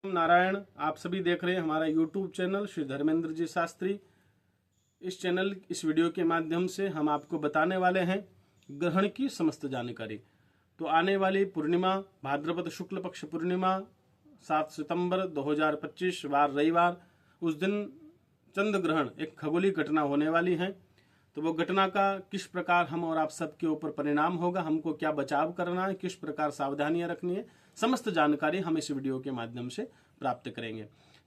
नारायण। आप सभी देख रहे हैं हमारा YouTube चैनल श्री धर्मेंद्र जी शास्त्री। इस वीडियो के माध्यम से हम आपको बताने वाले हैं ग्रहण की समस्त जानकारी। तो आने वाली पूर्णिमा भाद्रपद शुक्ल पक्ष पूर्णिमा 7 सितंबर 2025 वार रविवार, उस दिन चंद्र ग्रहण एक खगोलीय घटना होने वाली है। तो वो घटना का किस प्रकार हम और आप सबके ऊपर परिणाम होगा, हमको क्या बचाव करना है, किस प्रकार सावधानियां रखनी है, समस्त जानकारी हम इस वीडियो के माध्यम से प्राप्त करेंगे।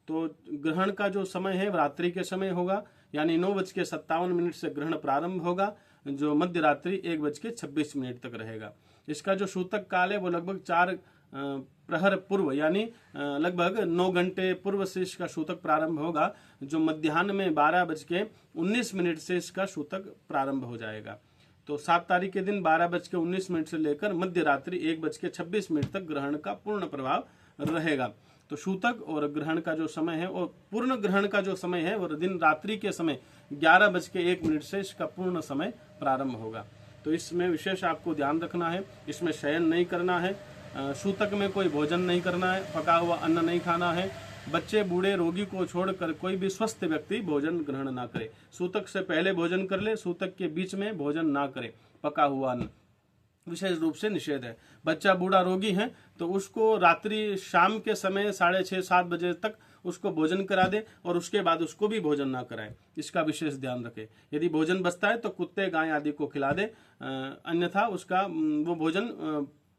तो ग्रहण का जो समय है रात्रि के समय होगा, यानी 9:57 से ग्रहण प्रारंभ होगा, जो मध्य रात्रि 1:26 तक रहेगा। इसका जो सूतक काल है वो लगभग 4 प्रहर पूर्व, यानी लगभग 9 घंटे पूर्व से इसका सूतक प्रारंभ होगा, जो मध्याह्न में 12:19 से इसका सूतक प्रारंभ हो जाएगा। तो 7 तारीख के दिन 12:19 से लेकर मध्य रात्रि 1:26 तक ग्रहण का पूर्ण प्रभाव रहेगा। तो सूतक और ग्रहण का जो समय है और पूर्ण ग्रहण का जो समय है वो दिन रात्रि के समय 11:01 से इसका पूर्ण समय प्रारंभ होगा। तो इसमें विशेष आपको ध्यान रखना है, इसमें शयन नहीं करना है, सूतक में कोई भोजन नहीं करना है, पका हुआ अन्न नहीं खाना है। बच्चे, बूढ़े, रोगी को छोड़कर कोई भी स्वस्थ व्यक्ति भोजन ग्रहण ना करे। सूतक से पहले भोजन कर ले, सूतक के बीच में भोजन ना करे। पका हुआ अन्न विशेष रूप से निषेध है। बच्चा, बूढ़ा, रोगी है तो उसको रात्रि शाम के समय 6:30-7 बजे तक उसको भोजन करा दे और उसके बाद उसको भी भोजन ना कराए, इसका विशेष ध्यान रखे। यदि भोजन बचता है तो कुत्ते, गाय आदि को खिला दे, अन्यथा उसका वो भोजन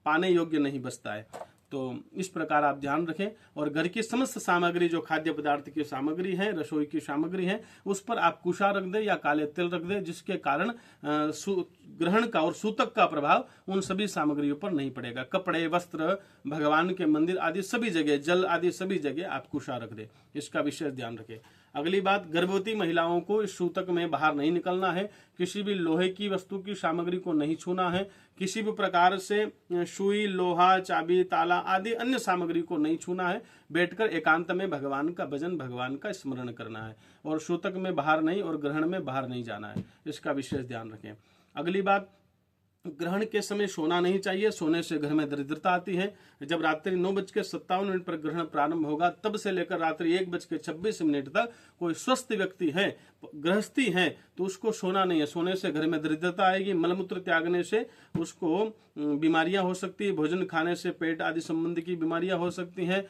पाने योग्य नहीं बचता है। तो इस प्रकार आप ध्यान रखें और घर की समस्त सामग्री, जो खाद्य पदार्थ की सामग्री है, रसोई की सामग्री है, उस पर आप कुशा रख दे या काले तिल रख दे, जिसके कारण ग्रहण का और सूतक का प्रभाव उन सभी सामग्रियों पर नहीं पड़ेगा। कपड़े, वस्त्र, भगवान के मंदिर आदि सभी जगह, जल आदि सभी जगह आप कुशा रख दे, इसका विशेष ध्यान रखें। अगली बात, गर्भवती महिलाओं को इस सूतक में बाहर नहीं निकलना है। किसी भी लोहे की वस्तु की सामग्री को नहीं छूना है। किसी भी प्रकार से सुई, लोहा, चाबी, ताला आदि अन्य सामग्री को नहीं छूना है। बैठकर एकांत में भगवान का भजन, भगवान का स्मरण करना है और सूतक में बाहर नहीं और ग्रहण में बाहर नहीं जाना है, इसका विशेष ध्यान रखें। अगली बात, ग्रहण के समय सोना नहीं चाहिए, सोने से घर में दरिद्रता आती है। जब रात्रि 9:57 पर ग्रहण प्रारंभ होगा, तब से लेकर रात्रि 1:26 तक कोई स्वस्थ व्यक्ति है, गृहस्थी है, तो उसको सोना नहीं है। सोने से घर में दरिद्रता आएगी। मलमूत्र त्यागने से उसको बीमारियां हो सकती है। भोजन खाने से पेट आदि संबंधी की बीमारियां हो सकती हैं।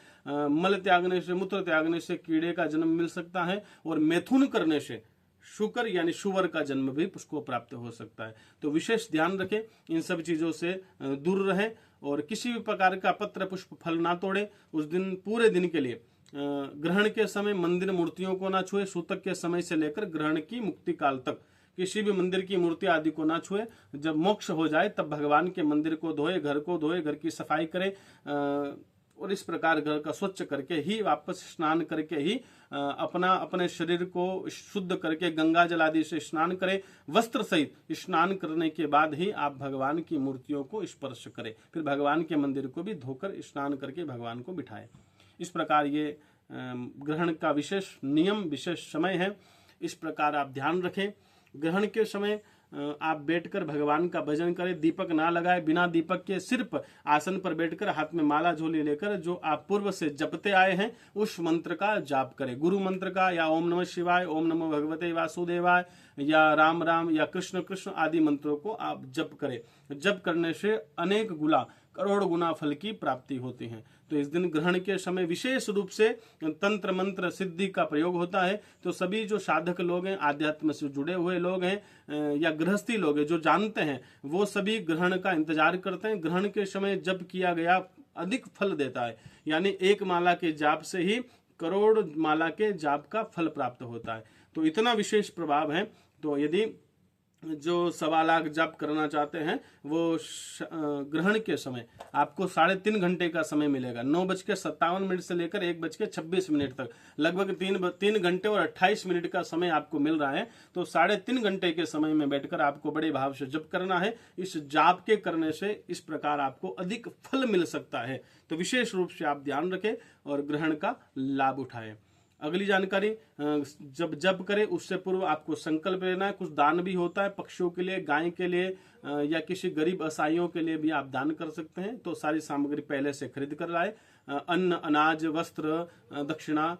मल त्यागने से, मूत्र त्यागने से कीड़े का जन्म मिल सकता है और मैथुन करने से शुकर यानी शुवर का जन्म भी उसको प्राप्त हो सकता है। तो विशेष ध्यान रखें, इन सब चीजों से दूर रहें और किसी भी प्रकार का पत्र, पुष्प, फल ना तोड़े। उस दिन पूरे दिन के लिए ग्रहण के समय मंदिर मूर्तियों को ना छुए। सूतक के समय से लेकर ग्रहण की मुक्ति काल तक किसी भी मंदिर की मूर्ति आदि को ना छुए। जब मोक्ष हो जाए तब भगवान के मंदिर को धोए, घर को धोए, घर की सफाई करे और इस प्रकार घर का स्वच्छ करके ही, वापस स्नान करके ही अपने शरीर को शुद्ध करके गंगा जल आदि से स्नान करें। वस्त्र सहित स्नान करने के बाद ही आप भगवान की मूर्तियों को स्पर्श करें। फिर भगवान के मंदिर को भी धोकर स्नान करके भगवान को बिठाएं। इस प्रकार ये ग्रहण का विशेष नियम, विशेष समय है। इस प्रकार आप ध्यान रखें। ग्रहण के समय आप बैठकर भगवान का भजन करें। दीपक ना लगाए, बिना दीपक के सिर्फ आसन पर बैठकर हाथ में माला झोली लेकर जो आप पूर्व से जपते आए हैं उस मंत्र का जाप करें। गुरु मंत्र का, या ओम नमः शिवाय, ओम नमो भगवते वासुदेवाय, या राम राम, या कृष्ण कृष्ण आदि मंत्रों को आप जप करें। जप करने से अनेक गुना, करोड़ गुना फल की प्राप्ति होती है। तो इस दिन ग्रहण के समय विशेष रूप से तंत्र मंत्र सिद्धि का प्रयोग होता है। तो सभी जो साधक लोग हैं, आध्यात्म से जुड़े हुए लोग हैं या गृहस्थी लोग हैं जो जानते हैं, वो सभी ग्रहण का इंतजार करते हैं। ग्रहण के समय जप किया गया अधिक फल देता है, यानी एक माला के जाप से ही करोड़ माला के जाप का फल प्राप्त होता है। तो इतना विशेष प्रभाव है। तो यदि जो 1.25 लाख जाप करना चाहते हैं वो ग्रहण के समय आपको 3.5 घंटे का समय मिलेगा। 9:57 से लेकर 1:26 तक लगभग 3 घंटे और 28 मिनट का समय आपको मिल रहा है। तो 3.5 घंटे के समय में बैठकर आपको बड़े भाव से जप करना है। इस जाप के करने से इस प्रकार आपको अधिक फल मिल सकता है। तो विशेष रूप से आप ध्यान रखें और ग्रहण का लाभ उठाएं। अगली जानकारी, जब जप करें उससे पूर्व आपको संकल्प लेना है। कुछ दान भी होता है पक्षियों के लिए, गाय के लिए या किसी गरीब असहायों के लिए भी आप दान कर सकते हैं। तो सारी सामग्री पहले से खरीद कर लाए। अन्न, अनाज, वस्त्र, दक्षिणा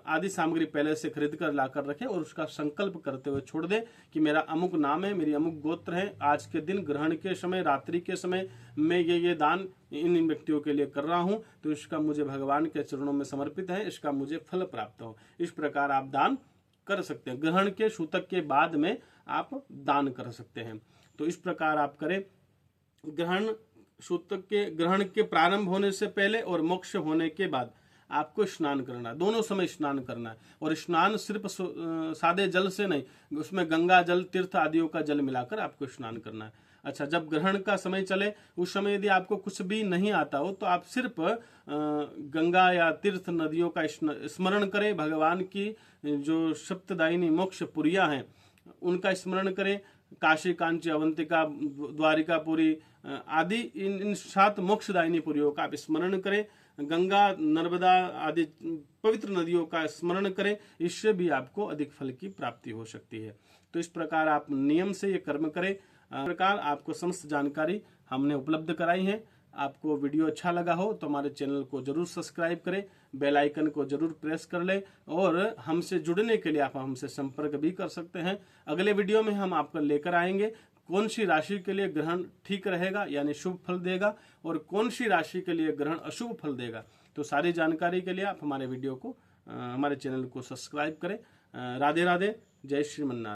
आदि सामग्री पहले से खरीद कर लाकर रखे और उसका संकल्प करते हुए छोड़ दे कि मेरा अमुक नाम है, मेरी अमुक गोत्र है, आज के दिन ग्रहण के समय, रात्रि के समय मैं ये दान इन व्यक्तियों के लिए कर रहा हूं, तो इसका मुझे भगवान के चरणों में समर्पित है, इसका मुझे फल प्राप्त हो। इस प्रकार आप दान कर सकते हैं। ग्रहण के सूतक के बाद में आप दान कर सकते हैं। तो इस प्रकार आप करें। ग्रहण के प्रारंभ होने से पहले और मोक्ष होने के बाद आपको स्नान करना है, दोनों समय स्नान करना है। और स्नान सिर्फ सादे जल से नहीं, उसमें गंगा जल, तीर्थ आदियों का जल मिलाकर आपको स्नान करना है। अच्छा, जब ग्रहण का समय चले उस समय यदि आपको कुछ भी नहीं आता हो तो आप सिर्फ गंगा या तीर्थ नदियों का स्मरण करें। भगवान की जो सप्तदायिनी मोक्ष पुरिया हैं उनका स्मरण करें। काशी, कांची, अवंतिका, द्वारिकापुरी आदि इन 7 मोक्षदायिनी पुरियों का आप स्मरण करें। गंगा, नर्मदा आदि पवित्र नदियों का स्मरण करें। इससे भी आपको अधिक फल की प्राप्ति हो सकती है। तो इस प्रकार आप नियम से ये कर्म करें। इस प्रकार आपको समस्त जानकारी हमने उपलब्ध कराई है। आपको वीडियो अच्छा लगा हो तो हमारे चैनल को जरूर सब्सक्राइब करें, बेल आइकन को जरूर प्रेस कर लें और हमसे जुड़ने के लिए आप हमसे संपर्क भी कर सकते हैं। अगले वीडियो में हम आपको लेकर आएंगे कौन सी राशि के लिए ग्रहण ठीक रहेगा यानी शुभ फल देगा और कौन सी राशि के लिए ग्रहण अशुभ फल देगा। तो सारी जानकारी के लिए आप हमारे वीडियो को, हमारे चैनल को सब्सक्राइब करें। राधे राधे, जय श्रीमन्नारायण।